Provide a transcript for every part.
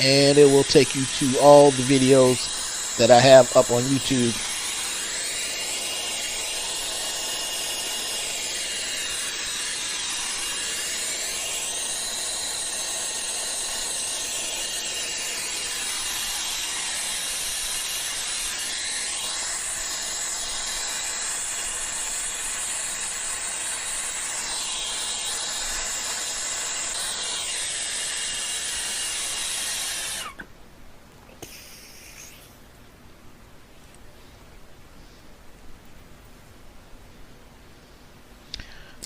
and it will take you to all the videos that I have up on YouTube.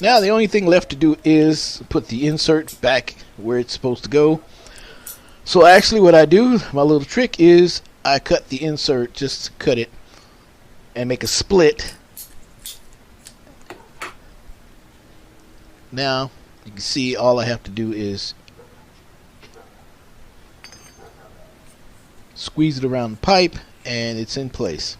Now the only thing left to do is put the insert back where it's supposed to go. So actually what I do, my little trick is I cut the insert, just cut it and make a split. Now you can see all I have to do is squeeze it around the pipe and it's in place.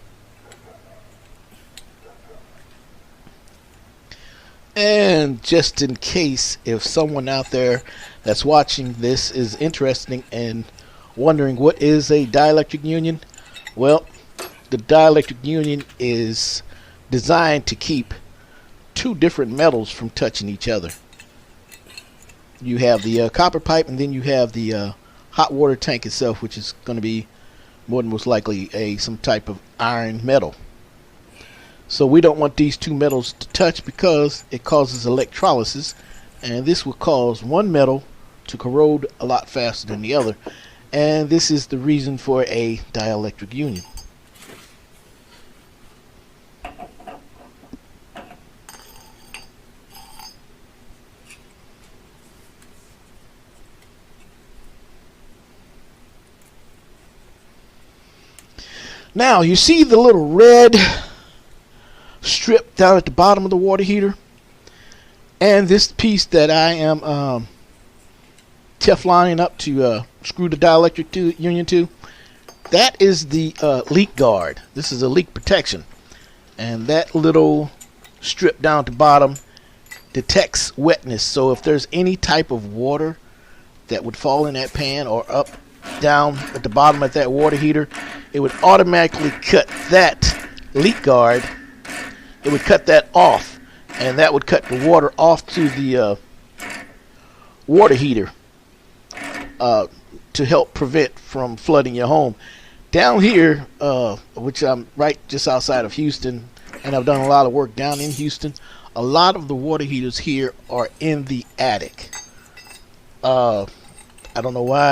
And just in case if someone out there that's watching this is interested and wondering what is a dielectric union, well, the dielectric union is designed to keep two different metals from touching each other. You have the copper pipe, and then you have the hot water tank itself, which is going to be more than most likely some type of iron metal. So we don't want these two metals to touch because it causes electrolysis, and this will cause one metal to corrode a lot faster than the other, and this is the reason for a dielectric union. Now you see the little red strip down at the bottom of the water heater, and this piece that I am Tefloning up to screw the dielectric union to, that is the leak guard. This is a leak protection, and that little strip down at the bottom detects wetness. So if there's any type of water that would fall in that pan or up down at the bottom of that water heater, it would automatically cut that leak guard. It would cut that off, and that would cut the water off to the water heater to help prevent from flooding your home. Down here, which I'm right just outside of Houston, and I've done a lot of work down in Houston, a lot of the water heaters here are in the attic. I don't know why.